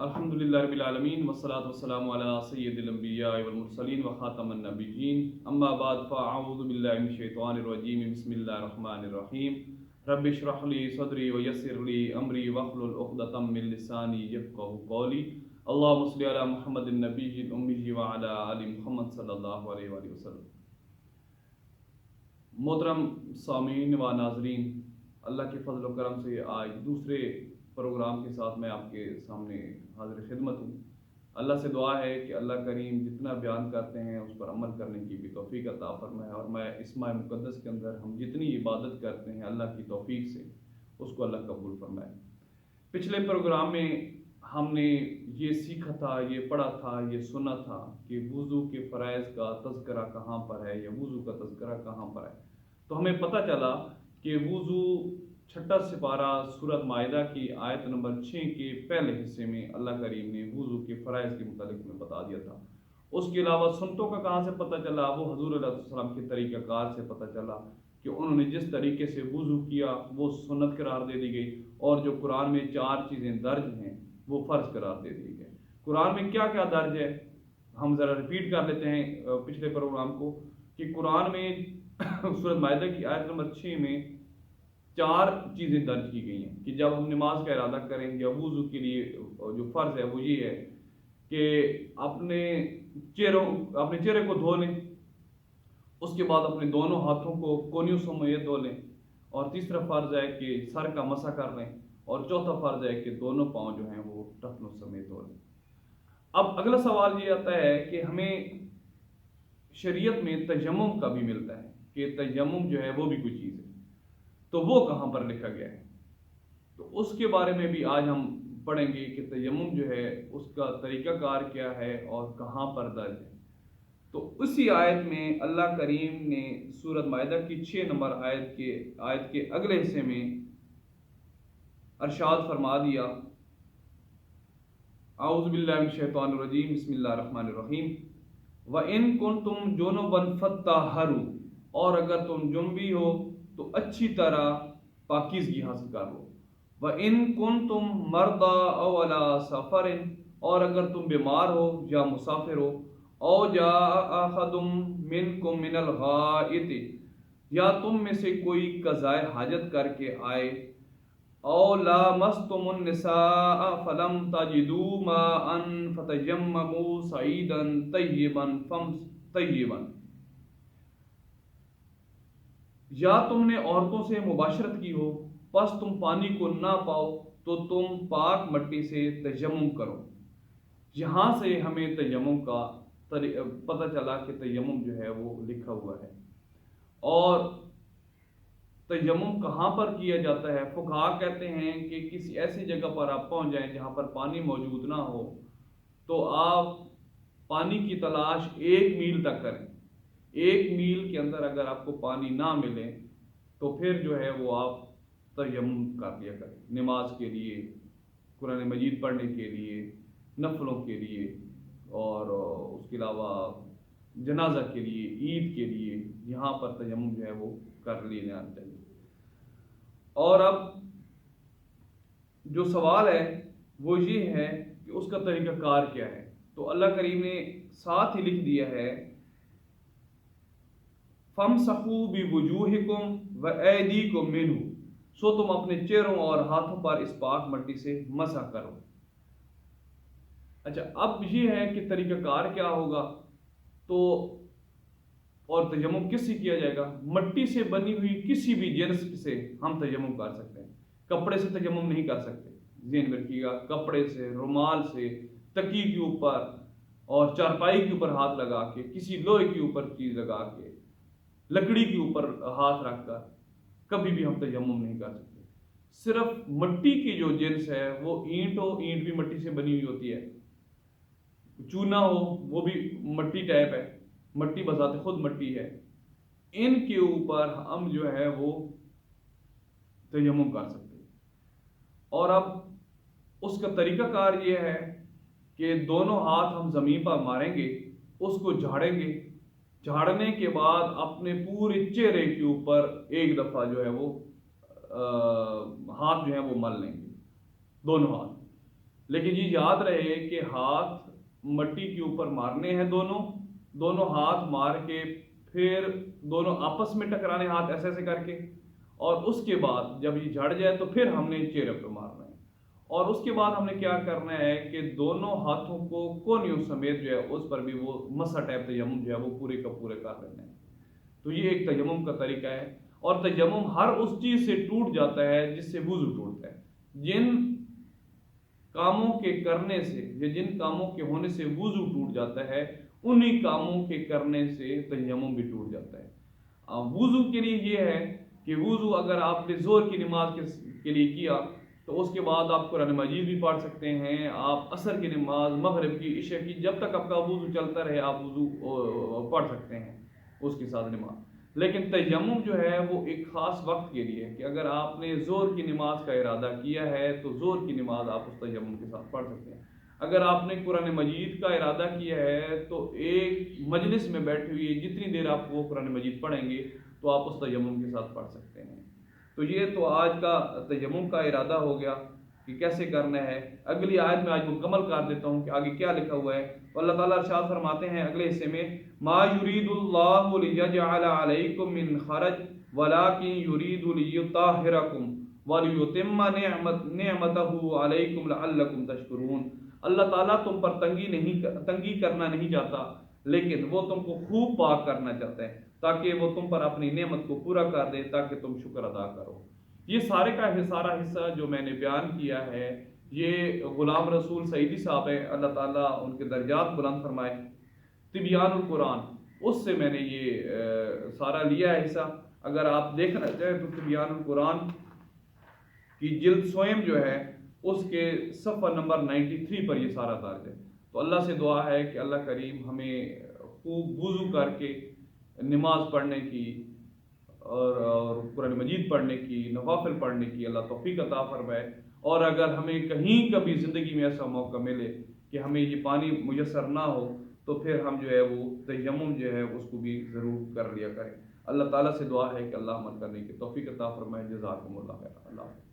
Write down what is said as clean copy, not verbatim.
الحمدللہ رب العالمین والصلاة والسلام علی سید الانبیاء والمرسلین وخاتم النبیین اما بعد فاعوذ باللہ من الشیطان الرجیم بسم اللہ الرحمن الرحیم رب اشرح لی صدری ویسر لی امری واحلل عقدۃ من لسانی یفقہوا قولی اللہم صل علی محمد النبی الأمی وعلی آل محمد صلی اللہ علیہ وآلہ وسلم۔ محترم سامعین و ناظرین، اللہ کے فضل و کرم سے آج دوسرے پروگرام کے ساتھ میں آپ کے سامنے حاضر خدمت ہوں۔ اللہ سے دعا ہے کہ اللہ کریم جتنا بیان کرتے ہیں اس پر عمل کرنے کی بھی توفیق عطا فرمائے، اور میں اس ماہ مقدس کے اندر ہم جتنی عبادت کرتے ہیں اللہ کی توفیق سے اس کو اللہ قبول فرمائے۔ پچھلے پروگرام میں ہم نے یہ سیکھا تھا، یہ پڑھا تھا، یہ سنا تھا کہ وضو کے فرائض کا تذکرہ کہاں پر ہے یا وضو کا تذکرہ کہاں پر ہے۔ تو ہمیں پتہ چلا کہ وضو چھٹا سپارہ سورۃ مائدہ کی آیت نمبر 6 کے پہلے حصے میں اللہ کریم نے وضو کے فرائض کے متعلق میں بتا دیا تھا۔ اس کے علاوہ سنتوں کا کہاں سے پتہ چلا؟ وہ حضور علیہ السلام کے طریقہ کار سے پتہ چلا کہ انہوں نے جس طریقے سے وضو کیا وہ سنت قرار دے دی گئی، اور جو قرآن میں 4 چیزیں درج ہیں وہ فرض قرار دے دی گئی۔ قرآن میں کیا کیا درج ہے ہم ذرا ریپیٹ کر لیتے ہیں پچھلے پروگرام کو، کہ قرآن میں سورۃ مائدہ کی آیت نمبر 6 میں 4 چیزیں درج کی گئی ہیں کہ جب ہم نماز کا ارادہ کریں یا وضو کے لیے جو فرض ہے وہ یہ ہے کہ اپنے چہرے کو دھو لیں، اس کے بعد اپنے دونوں ہاتھوں کو کونیوں سمیت دھو لیں، اور تیسرا فرض ہے کہ سر کا مسح کر لیں، اور چوتھا فرض ہے کہ دونوں پاؤں جو ہیں وہ ٹخنوں سمیت دھو لیں۔ اب اگلا سوال یہ آتا ہے کہ ہمیں شریعت میں تیمم کا بھی ملتا ہے کہ تیمم جو ہے وہ بھی کوئی چیز ہے، تو وہ کہاں پر لکھا گیا ہے؟ تو اس کے بارے میں بھی آج ہم پڑھیں گے کہ تیمم جو ہے اس کا طریقہ کار کیا ہے اور کہاں پر درج ہے۔ تو اسی آیت میں اللہ کریم نے سورۃ مائدہ کی 6 نمبر آیت کے اگلے حصے میں ارشاد فرما دیا، اعوذ باللہ من الشیطان الرجیم بسم اللہ الرحمن الرحیم وَإِن كُنتُمْ جُنُبًا فَطَّهَّرُوا، اور اگر تم جنبی ہو تو اچھی طرح پاکیزگی حاصل کر لو۔ وَإِن كُنتُمْ مَرْضَىٰ أَوْ عَلَىٰ سَفَرٍ، اور اگر تم بیمار ہو یا مسافر ہو، أَوْ جَاءَ أَحَدٌ مِّنكُم مِّنَ الْغَائِطِ، یا تم میں سے کوئی قضائے حاجت کر کے آئے، أَوْ لَامَسْتُمُ النِّسَاءَ فَلَمْ تَجِدُوا مَاءً فَتَيَمَّمُوا صَعِيدًا طَيِّبًا، یا تم نے عورتوں سے مباشرت کی ہو پس تم پانی کو نہ پاؤ تو تم پاک مٹی سے تیمم کرو۔ یہاں سے ہمیں تیمم کا پتہ چلا کہ تیمم جو ہے وہ لکھا ہوا ہے، اور تیمم کہاں پر کیا جاتا ہے؟ فقہاء کہتے ہیں کہ کسی ایسی جگہ پر آپ پہنچ جائیں جہاں پر پانی موجود نہ ہو تو آپ پانی کی تلاش 1 میل تک کریں۔ 1 میل کے اندر اگر آپ کو پانی نہ ملے تو پھر جو ہے وہ آپ تیمم کر لیا کریں، نماز کے لیے، قرآن مجید پڑھنے کے لیے، نفلوں کے لیے، اور اس کے علاوہ جنازہ کے لیے، عید کے لیے، یہاں پر تیمم جو ہے وہ کر لینا چاہیے۔ اور اب جو سوال ہے وہ یہ ہے کہ اس کا طریقہ کار کیا ہے؟ تو اللہ کریم نے ساتھ ہی لکھ دیا ہے فَامْسَحُوا بِوُجُوهِكُمْ وَأَيْدِيكُمْ مِنْهُ، سو تم اپنے چہروں اور ہاتھوں پر اس پاک مٹی سے مسح کرو۔ اچھا، اب یہ ہے کہ طریقہ کار کیا ہوگا، تو اور تیمم کس سے کیا جائے گا؟ مٹی سے بنی ہوئی کسی بھی جنس سے ہم تیمم کر سکتے ہیں، کپڑے سے تیمم نہیں کر سکتے، ذہن میں رکھیے گا۔ کپڑے سے، رومال سے، تکیے کے اوپر اور چارپائی کے اوپر ہاتھ لگا کے، کسی لوہے کے اوپر چیز لگا کے، لکڑی کے اوپر ہاتھ رکھ کر کبھی بھی ہم تیمم نہیں کر سکتے۔ صرف مٹی کی جو جنس ہے وہ اینٹ ہو، اینٹ بھی مٹی سے بنی ہوئی ہوتی ہے، چونا ہو وہ بھی مٹی ٹائپ ہے، مٹی بذات خود مٹی ہے، ان کے اوپر ہم جو ہے وہ تیمم کر سکتے ہیں۔ اور اب اس کا طریقہ کار یہ ہے کہ دونوں ہاتھ ہم زمین پر ماریں گے، اس کو جھاڑیں گے، جھاڑنے کے بعد اپنے پورے چہرے کے اوپر 1 دفعہ جو ہے وہ ہاتھ جو ہے وہ مل لیں گے، دونوں ہاتھ، لیکن یہ یاد رہے کہ ہاتھ مٹی کے اوپر مارنے ہیں، دونوں ہاتھ مار کے پھر دونوں آپس میں ٹکرانے ہاتھ ایسے ایسے کر کے، اور اس کے بعد جب یہ جھڑ جائے تو پھر ہم نے چہرے پہ مارنا ہے۔ اور اس کے بعد ہم نے کیا کرنا ہے کہ دونوں ہاتھوں کو کونیوں سمیت جو ہے اس پر بھی وہ مسح ٹائپ تیمم جو ہے وہ پورے کا پورے کر لینا ہے۔ تو یہ ایک تیمم کا طریقہ ہے، اور تیمم ہر اس چیز سے ٹوٹ جاتا ہے جس سے وضو ٹوٹتا ہے۔ جن کاموں کے کرنے سے یا جن کاموں کے ہونے سے وضو ٹوٹ جاتا ہے، انہی کاموں کے کرنے سے تیمم بھی ٹوٹ جاتا ہے۔ وضو کے لیے یہ ہے کہ وضو اگر آپ نے ظہر کی نماز کے لیے کیا تو اس کے بعد آپ قرآن مجید بھی پڑھ سکتے ہیں، آپ عصر کی نماز، مغرب کی، عشاء کی، جب تک آپ کا وضو چلتا رہے آپ وضو پڑھ سکتے ہیں اس کے ساتھ نماز۔ لیکن تیمم جو ہے وہ ایک خاص وقت کے لیے ہے کہ اگر آپ نے ظہر کی نماز کا ارادہ کیا ہے تو ظہر کی نماز آپ اس تیمم کے ساتھ پڑھ سکتے ہیں۔ اگر آپ نے قرآن مجید کا ارادہ کیا ہے تو ایک مجلس میں بیٹھے ہوئے جتنی دیر آپ وہ قرآن مجید پڑھیں گے تو آپ اس تیمم کے ساتھ پڑھ سکتے ہیں۔ تو یہ تو آج کا تیمم کا ارادہ ہو گیا کہ کیسے کرنا ہے۔ اگلی آیت میں آج مکمل کر دیتا ہوں کہ آگے کیا لکھا ہوا ہے۔ تو اللہ تعالیٰ ارشاد فرماتے ہیں اگلے حصے میں، ما یرید اللہ لیجعل علیکم من حرج ولکن یرید لیطہرکم ولیتم نعمتہ علیکم لعلکم تشکرون۔ اللہ تعالیٰ تم پر تنگی کرنا نہیں چاہتا، لیکن وہ تم کو خوب پاک کرنا چاہتا ہے تاکہ وہ تم پر اپنی نعمت کو پورا کر دے تاکہ تم شکر ادا کرو۔ یہ سارے کا سارا حصہ جو میں نے بیان کیا ہے یہ غلام رسول سعیدی صاحب ہیں، اللہ تعالیٰ ان کے درجات بلند فرمائے، تبیان القرآن، اس سے میں نے یہ سارا لیا ہے حصہ۔ اگر آپ دیکھنا چاہیں تو تبیان القرآن کی جلد سوئم جو ہے اس کے صفحہ نمبر 93 پر یہ سارا درج ہے۔ تو اللہ سے دعا ہے کہ اللہ کریم ہمیں خوب وضو کر کے نماز پڑھنے کی اور قرآن مجید پڑھنے کی، نوافل پڑھنے کی اللہ توفیق عطا فرمائے۔ اور اگر ہمیں کہیں کبھی زندگی میں ایسا موقع ملے کہ ہمیں یہ پانی میسر نہ ہو تو پھر ہم جو ہے وہ تیمم جو ہے اس کو بھی ضرور کر لیا کریں۔ اللہ تعالیٰ سے دعا ہے کہ اللہ عمل کرنے کی توفیق عطا فرمائے۔ جزاکم اللہ خیر۔ اللہ حافظ۔